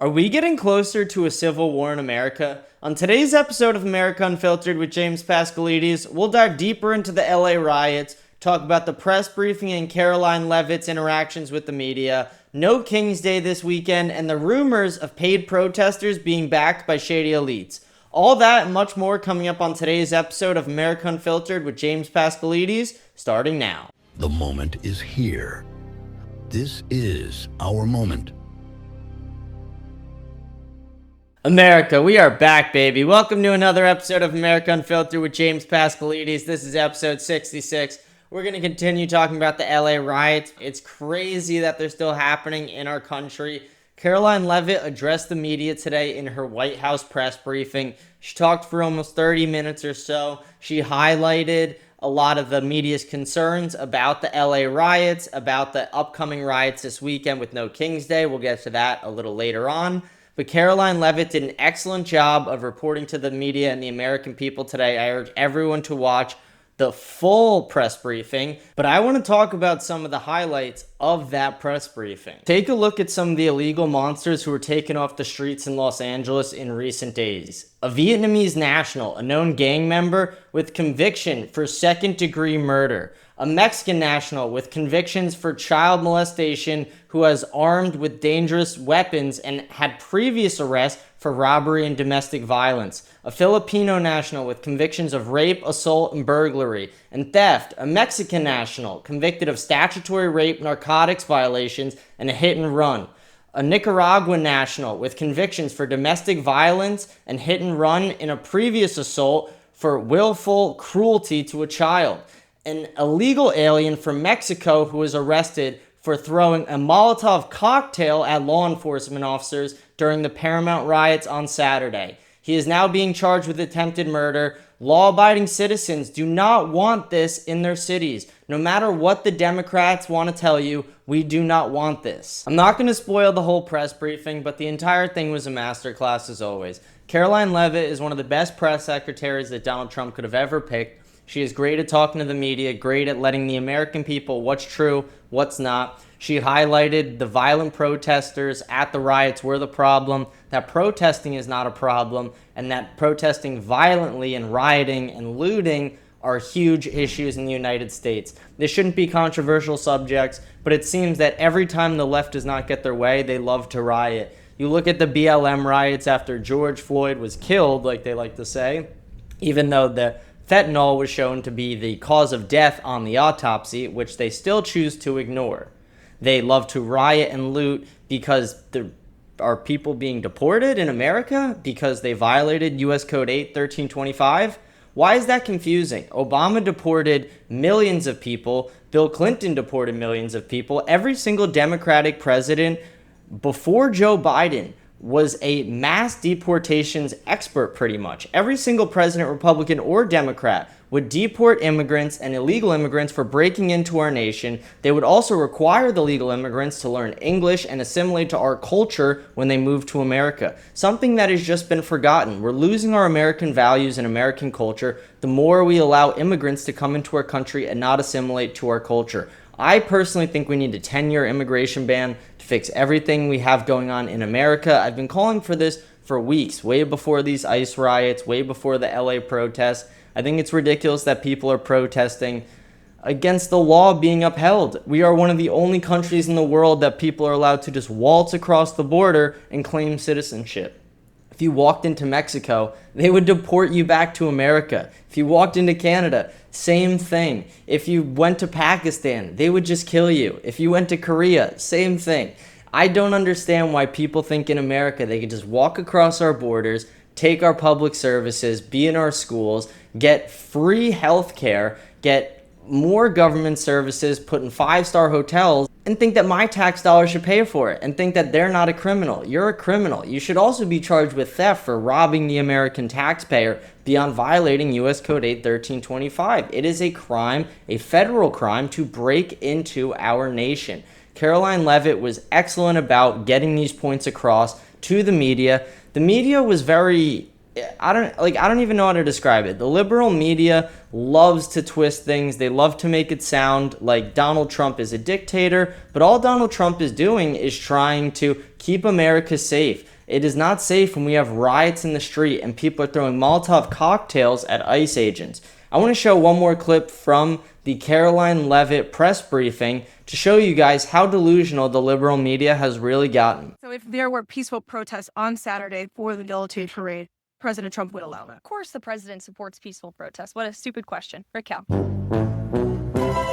Are we getting closer to a civil war in America? On today's episode of America Unfiltered with James Pascalides, we'll dive deeper into the LA riots, talk about the press briefing and Caroline Leavitt's interactions with the media, no King's Day this weekend, and the rumors of paid protesters being backed by shady elites. All that and much more coming up on today's episode of America Unfiltered with James Pascalides, starting now. The moment is here. This is our moment. America, we are back, baby. Welcome to another episode of America Unfiltered with James Pascalides. This is episode 66. We're going to continue talking about the LA riots. It's crazy that they're still happening in our country. Caroline Leavitt addressed the media today in her White House press briefing. She talked for almost 30 minutes or so. She highlighted a lot of the media's concerns about the LA riots, about the upcoming riots this weekend with no King's Day. We'll get to that a little later on. But Caroline Leavitt did an excellent job of reporting to the media and the American people today. I urge everyone to watch the full press briefing, but I want to talk about some of the highlights of that press briefing. Take a look at some of the illegal monsters who were taken off the streets in Los Angeles in recent days. A Vietnamese national, a known gang member with conviction for second-degree murder. A Mexican national with convictions for child molestation who was armed with dangerous weapons and had previous arrests for robbery and domestic violence. A Filipino national with convictions of rape, assault, and burglary and theft. A Mexican national convicted of statutory rape, narcotics violations, and a hit and run. A Nicaraguan national with convictions for domestic violence and hit and run in a previous assault for willful cruelty to a child. An illegal alien from Mexico who was arrested for throwing a Molotov cocktail at law enforcement officers during the Paramount riots on Saturday. He is now being charged with attempted murder. Law-abiding citizens do not want this in their cities. No matter what the Democrats want to tell you, we do not want this. I'm not going to spoil the whole press briefing, but the entire thing was a masterclass as always. Caroline Leavitt is one of the best press secretaries that Donald Trump could have ever picked. She is great at talking to the media, great at letting the American people what's true, what's not. She highlighted the violent protesters at the riots were the problem, that protesting is not a problem, and that protesting violently and rioting and looting are huge issues in the United States. This shouldn't be controversial subjects, but it seems that every time the left does not get their way, they love to riot. You look at the BLM riots after George Floyd was killed, like they like to say, even though the fentanyl was shown to be the cause of death on the autopsy, which they still choose to ignore. They love to riot and loot because there are people being deported in America because they violated U.S. Code 8 1325. Why is that confusing? Obama deported millions of people. Bill Clinton deported millions of people. Every single Democratic president before Joe Biden was a mass deportations expert pretty much. Every single president, Republican or Democrat, would deport immigrants and illegal immigrants for breaking into our nation. They would also require the legal immigrants to learn English and assimilate to our culture when they move to America. Something that has just been forgotten. We're losing our American values and American culture the more we allow immigrants to come into our country and not assimilate to our culture. I personally think we need a 10-year immigration ban to fix everything we have going on in America. I've been calling for this for weeks, way before these ICE riots, way before the LA protests. I think it's ridiculous that people are protesting against the law being upheld. We are one of the only countries in the world that people are allowed to just waltz across the border and claim citizenship. If you walked into Mexico, they would deport you back to America. If you walked into Canada, same thing. If you went to Pakistan, they would just kill you. If you went to Korea, same thing. I don't understand why people think in America they can just walk across our borders, take our public services, be in our schools, get free health care, get more government services, put in five-star hotels, and think that my tax dollars should pay for it, and think that they're not a criminal. You're a criminal. You should also be charged with theft for robbing the American taxpayer beyond violating U.S. Code 8 1325. It is a crime, a federal crime, to break into our nation. Caroline Leavitt was excellent about getting these points across to the media. The media was very I don't even know how to describe it. The liberal media loves to twist things. They love to make it sound like Donald Trump is a dictator, but all Donald Trump is doing is trying to keep America safe. It is not safe when we have riots in the street and people are throwing Molotov cocktails at ICE agents. I want to show one more clip from the Caroline Leavitt press briefing to show you guys how delusional the liberal media has really gotten. So if there were peaceful protests on Saturday for the military parade, President Trump would allow that. Of course the president supports peaceful protests. What a stupid question. Raquel.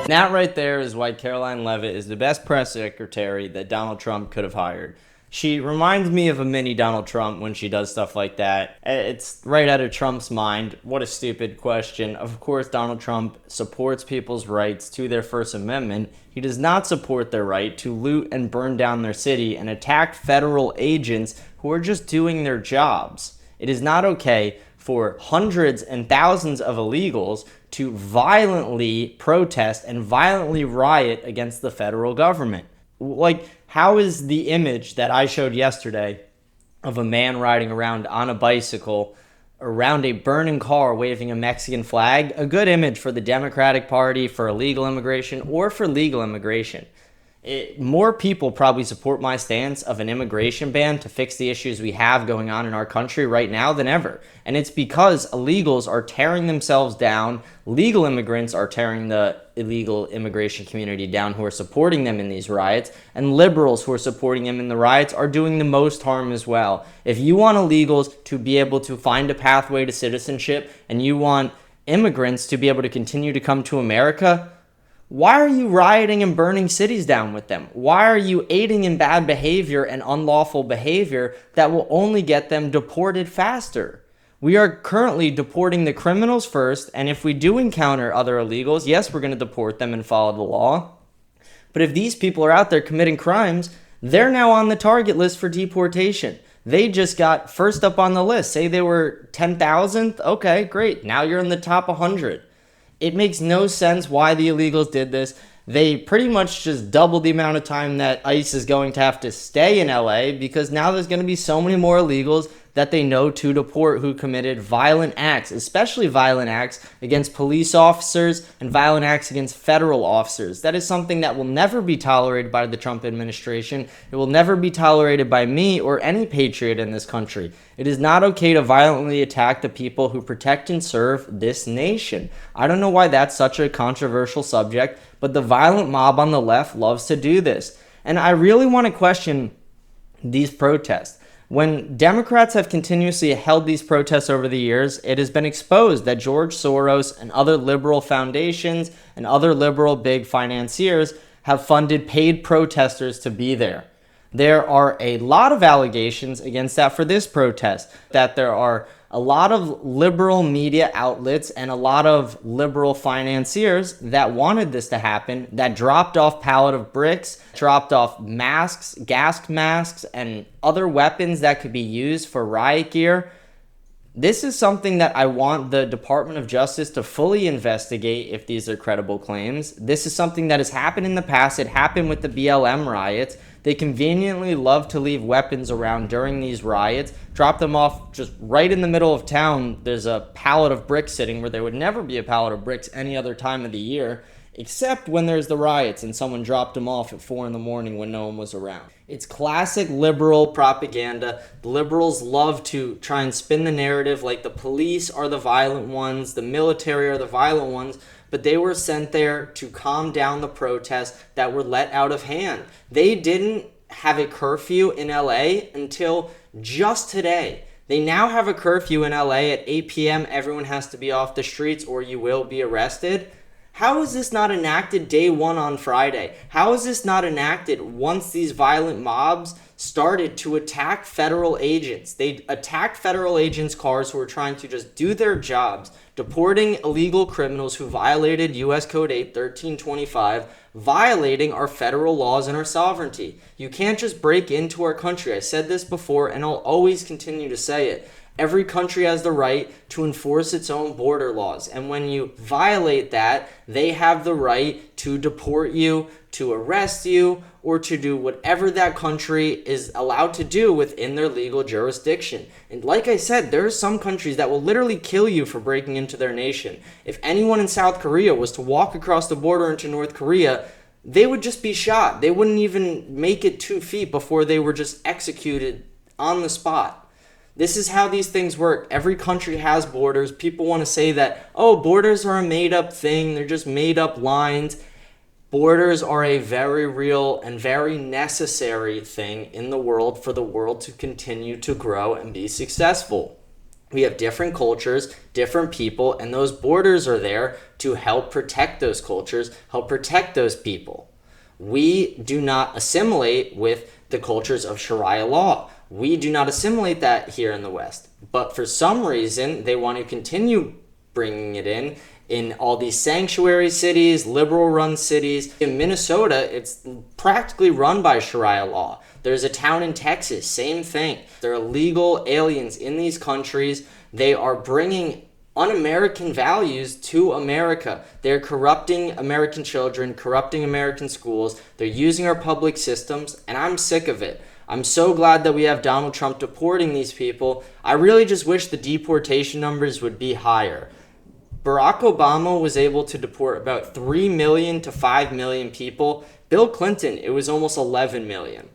That right there is why Caroline Leavitt is the best press secretary that Donald Trump could have hired. She reminds me of a mini Donald Trump when she does stuff like that. It's right out of Trump's mind. What a stupid question. Of course, Donald Trump supports people's rights to their First Amendment. He does not support their right to loot and burn down their city and attack federal agents who are just doing their jobs. It is not okay for hundreds and thousands of illegals to violently protest and violently riot against the federal government. Like, how is the image that I showed yesterday of a man riding around on a bicycle around a burning car waving a Mexican flag a good image for the Democratic Party, for illegal immigration, or for legal immigration? More people probably support my stance of an immigration ban to fix the issues we have going on in our country right now than ever. And it's because illegals are tearing themselves down. Legal immigrants are tearing the illegal immigration community down who are supporting them in these riots. And liberals who are supporting them in the riots are doing the most harm as well. If you want illegals to be able to find a pathway to citizenship and you want immigrants to be able to continue to come to America, why are you rioting and burning cities down with them? Why are you aiding in bad behavior and unlawful behavior that will only get them deported faster? We are currently deporting the criminals first, and if we do encounter other illegals, yes, we're going to deport them and follow the law. But if these people are out there committing crimes, they're now on the target list for deportation. They just got first up on the list. Say they were 10,000th. Okay, great. Now you're in the top 100. It makes no sense why the illegals did this. They pretty much just doubled the amount of time that ICE is going to have to stay in LA because now there's going to be so many more illegals that they know to deport who committed violent acts, especially violent acts against police officers and violent acts against federal officers. That is something that will never be tolerated by the Trump administration. It will never be tolerated by me or any patriot in this country. It is not okay to violently attack the people who protect and serve this nation. I don't know why that's such a controversial subject, but the violent mob on the left loves to do this. And I really want to question these protests. When Democrats have continuously held these protests over the years, it has been exposed that George Soros and other liberal foundations and other liberal big financiers have funded paid protesters to be there. There are a lot of allegations against that for this protest, that there are a lot of liberal media outlets and a lot of liberal financiers that wanted this to happen, that dropped off pallet of bricks, dropped off masks, gas masks, and other weapons that could be used for riot gear. This is something that I want the Department of Justice to fully investigate if these are credible claims. This is something that has happened in the past. It happened with the BLM riots. They conveniently love to leave weapons around during these riots, drop them off just right in the middle of town. There's a pallet of bricks sitting where there would never be a pallet of bricks any other time of the year, except when there's the riots and someone dropped them off at 4 a.m. when no one was around. It's classic liberal propaganda. The liberals love to try and spin the narrative like the police are the violent ones, the military are the violent ones, but they were sent there to calm down the protests that were let out of hand. They didn't have a curfew in LA until just today. They now have a curfew in LA at 8 p.m. Everyone has to be off the streets or you will be arrested. How is this not enacted day one on Friday? How is this not enacted once these violent mobs started to attack federal agents? They attacked federal agents' cars who were trying to just do their jobs, deporting illegal criminals who violated U.S. Code 8 1325, violating our federal laws and our sovereignty. You can't just break into our country. I said this before and I'll always continue to say it. Every country has the right to enforce its own border laws. And when you violate that, they have the right to deport you, to arrest you, or to do whatever that country is allowed to do within their legal jurisdiction. And like I said, there are some countries that will literally kill you for breaking into their nation. If anyone in South Korea was to walk across the border into North Korea, they would just be shot. They wouldn't even make it 2 feet before they were just executed on the spot. This is how these things work. Every country has borders. People want to say that, oh, borders are a made-up thing. They're just made-up lines. Borders are a very real and very necessary thing in the world for the world to continue to grow and be successful. We have different cultures, different people, and those borders are there to help protect those cultures, help protect those people. We do not assimilate with the cultures of Sharia law. We do not assimilate that here in the West. But for some reason, they want to continue bringing it in all these sanctuary cities, liberal-run cities. In Minnesota, it's practically run by Sharia law. There's a town in Texas, same thing. There are illegal aliens in these countries. They are bringing un-American values to America. They're corrupting American children, corrupting American schools. They're using our public systems, and I'm sick of it. I'm so glad that we have Donald Trump deporting these people. I really just wish the deportation numbers would be higher. Barack Obama was able to deport about 3 million to 5 million people. Bill Clinton, it was almost 11 million.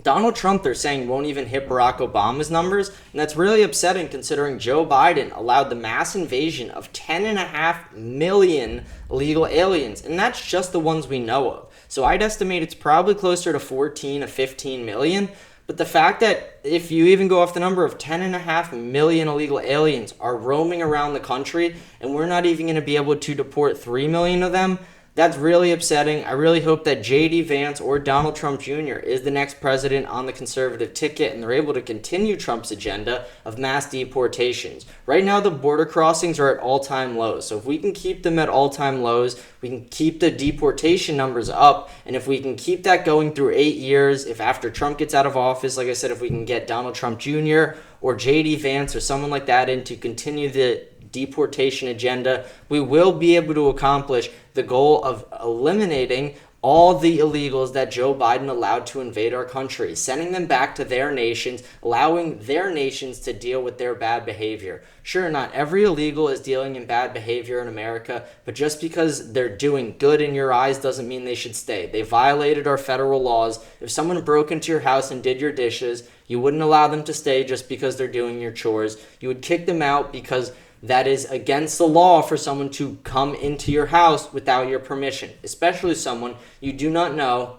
Donald Trump, they're saying, won't even hit Barack Obama's numbers, and that's really upsetting considering Joe Biden allowed the mass invasion of 10.5 million illegal aliens, and that's just the ones we know of. So I'd estimate it's probably closer to 14 to 15 million, but the fact that if you even go off the number of 10.5 million illegal aliens are roaming around the country, and we're not even going to be able to deport 3 million of them, that's really upsetting. I really hope that J.D. Vance or Donald Trump Jr. is the next president on the conservative ticket and they're able to continue Trump's agenda of mass deportations. Right now, the border crossings are at all-time lows. So if we can keep them at all-time lows, we can keep the deportation numbers up. And if we can keep that going through 8 years, if after Trump gets out of office, like I said, if we can get Donald Trump Jr. or J.D. Vance or someone like that in to continue the deportation agenda, we will be able to accomplish the goal of eliminating all the illegals that Joe Biden allowed to invade our country, sending them back to their nations, allowing their nations to deal with their bad behavior. Sure, not every illegal is dealing in bad behavior in America, but just because they're doing good in your eyes doesn't mean they should stay. They violated our federal laws. If someone broke into your house and did your dishes, you wouldn't allow them to stay just because they're doing your chores. You would kick them out because that is against the law for someone to come into your house without your permission, especially someone you do not know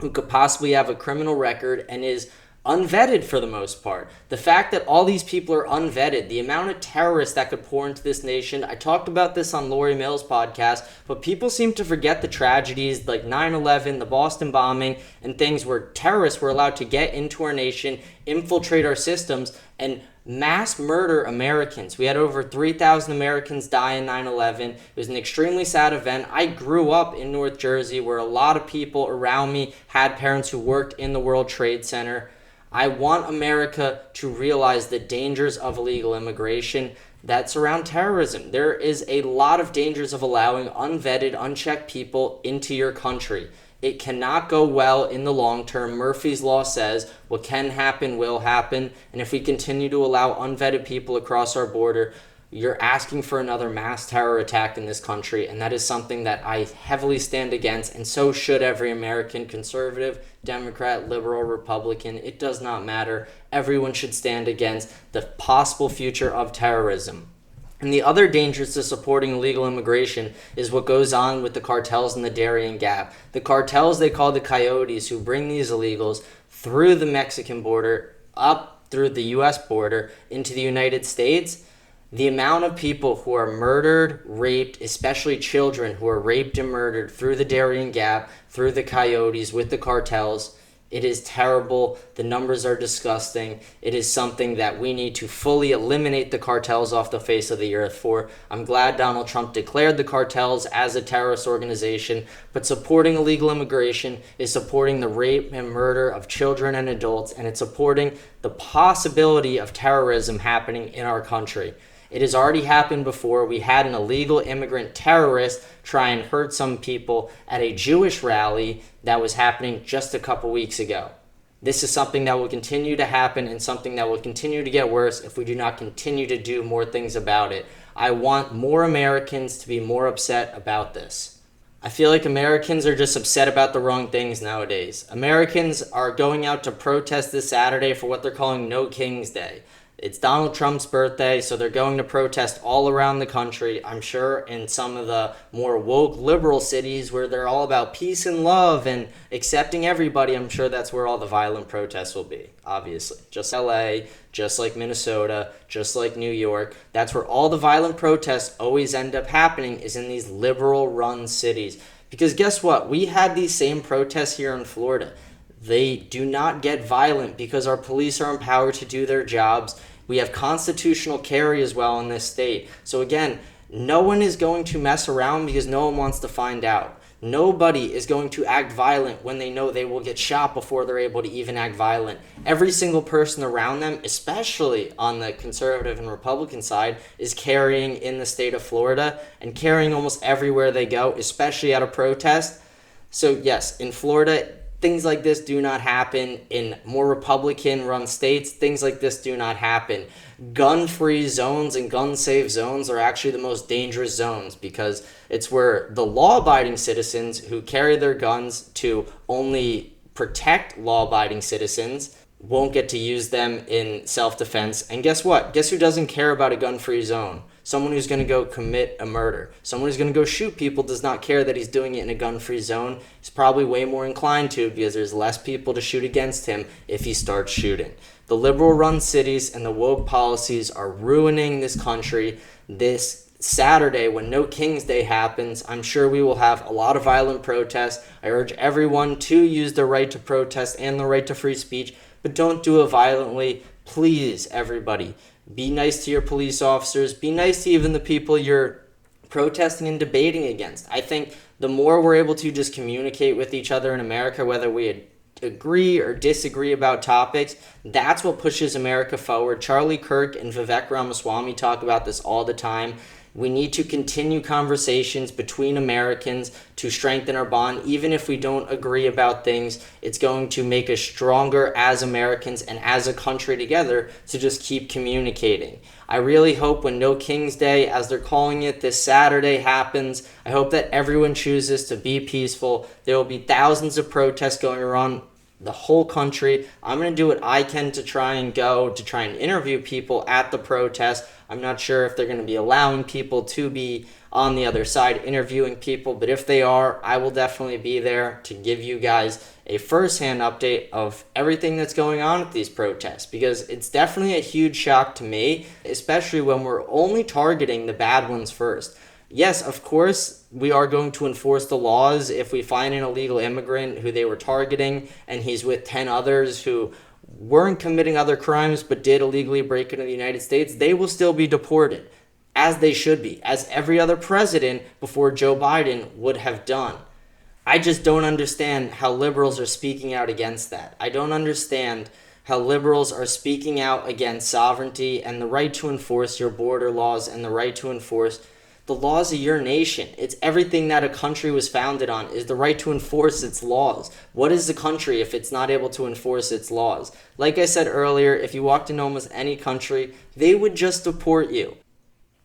who could possibly have a criminal record and is unvetted for the most part. The fact that all these people are unvetted, the amount of terrorists that could pour into this nation, I talked about this on Lori Mills' podcast, but people seem to forget the tragedies like 9/11, the Boston bombing, and things where terrorists were allowed to get into our nation, infiltrate our systems, and mass murder Americans. We had over 3,000 Americans die in 9/11. It was an extremely sad event. I grew up in North Jersey where a lot of people around me had parents who worked in the World Trade Center. I want America to realize the dangers of illegal immigration that surround terrorism. There is a lot of dangers of allowing unvetted, unchecked people into your country. It cannot go well in the long term. Murphy's Law says what can happen will happen. And if we continue to allow unvetted people across our border, you're asking for another mass terror attack in this country. And that is something that I heavily stand against. And so should every American, conservative, Democrat, liberal, Republican. It does not matter. Everyone should stand against the possible future of terrorism. And the other dangers to supporting illegal immigration is what goes on with the cartels in the Darien Gap. The cartels they call the coyotes who bring these illegals through the Mexican border, up through the U.S. border into the United States. The amount of people who are murdered, raped, especially children who are raped and murdered through the Darien Gap, through the coyotes with the cartels, It is terrible. The numbers are disgusting. It is something that we need to fully eliminate the cartels off the face of the earth for. I'm glad Donald Trump declared the cartels as a terrorist organization, but supporting illegal immigration is supporting the rape and murder of children and adults, and it's supporting the possibility of terrorism happening in our country. It has already happened before. We had an illegal immigrant terrorist try and hurt some people at a Jewish rally that was happening just a couple weeks ago. This is something that will continue to happen and something that will continue to get worse if we do not continue to do more things about it. I want more Americans to be more upset about this. I feel like Americans are just upset about the wrong things nowadays. Americans are going out to protest this Saturday for what they're calling No King's Day. It's Donald Trump's birthday, so they're going to protest all around the country. I'm sure in some of the more woke liberal cities where they're all about peace and love and accepting everybody, I'm sure that's where all the violent protests will be, obviously. Just LA, just like Minnesota, just like New York. That's where all the violent protests always end up happening, is in these liberal-run cities. Because guess what? We had these same protests here in Florida. They do not get violent because our police are empowered to do their jobs. We have constitutional carry as well in this state. So again, no one is going to mess around because no one wants to find out. Nobody is going to act violent when they know they will get shot before they're able to even act violent. Every single person around them, especially on the conservative and Republican side, is carrying in the state of Florida and carrying almost everywhere they go, especially at a protest. So yes, in Florida, things like this do not happen. In more Republican-run states, things like this do not happen. Gun-free zones and gun-safe zones are actually the most dangerous zones because it's where the law-abiding citizens who carry their guns to only protect law-abiding citizens won't get to use them in self-defense. And guess what? Guess who doesn't care about a gun-free zone? Someone who's going to go commit a murder. Someone who's going to go shoot people does not care that he's doing it in a gun-free zone. He's probably way more inclined to because there's less people to shoot against him if he starts shooting. The liberal-run cities and the woke policies are ruining this country. This Saturday, when No King's Day happens, I'm sure we will have a lot of violent protests. I urge everyone to use their right to protest and the right to free speech, but don't do it violently. Please, everybody. Be nice to your police officers. Be nice to even the people you're protesting and debating against. I think the more we're able to just communicate with each other in America, whether we agree or disagree about topics, that's what pushes America forward. Charlie Kirk and Vivek Ramaswamy talk about this all the time. We need to continue conversations between Americans to strengthen our bond. Even if we don't agree about things, it's going to make us stronger as Americans and as a country together to just keep communicating. I really hope when No King's Day, as they're calling it, this Saturday happens, I hope that everyone chooses to be peaceful. There will be thousands of protests going around the whole country. I'm going to do what I can to try and interview people at the protest. I'm not sure if they're going to be allowing people to be on the other side interviewing people, but if they are, I will definitely be there to give you guys a first-hand update of everything that's going on at these protests, because it's definitely a huge shock to me, especially when we're only targeting the bad ones first. Yes, of course, we are going to enforce the laws. If we find an illegal immigrant who they were targeting and he's with 10 others who weren't committing other crimes but did illegally break into the United States, they will still be deported, as they should be, as every other president before Joe Biden would have done. I just don't understand how liberals are speaking out against that. I don't understand how liberals are speaking out against sovereignty and the right to enforce your border laws and the right to enforce the laws of your nation. It's everything that a country was founded on, is the right to enforce its laws. What is the country if it's not able to enforce its laws? Like I said earlier, if you walked into almost any country, they would just deport you.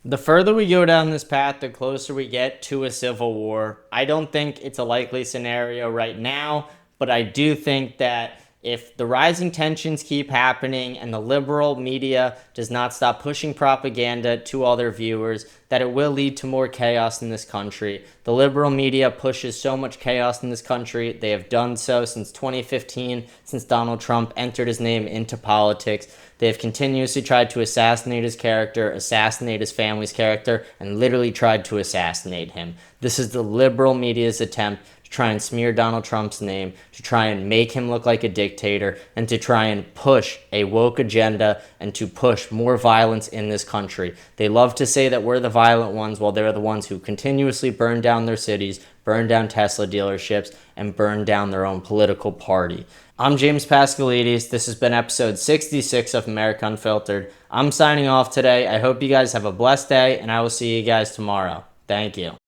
The further we go down this path, the closer we get to a civil war. I don't think it's a likely scenario right now, but I do think that if the rising tensions keep happening and the liberal media does not stop pushing propaganda to all their viewers, that it will lead to more chaos in this country. The liberal media pushes so much chaos in this country. They have done so since 2015, since Donald Trump entered his name into politics. They have continuously tried to assassinate his character, assassinate his family's character, and literally tried to assassinate him. This is the liberal media's attempt to try and smear Donald Trump's name, to try and make him look like a dictator, and to try and push a woke agenda and to push more violence in this country. They love to say that we're the violent ones while they're the ones who continuously burn down their cities, burn down Tesla dealerships, and burn down their own political party. I'm James Pascalides. This has been episode 66 of America Unfiltered. I'm signing off today. I hope you guys have a blessed day, and I will see you guys tomorrow. Thank you.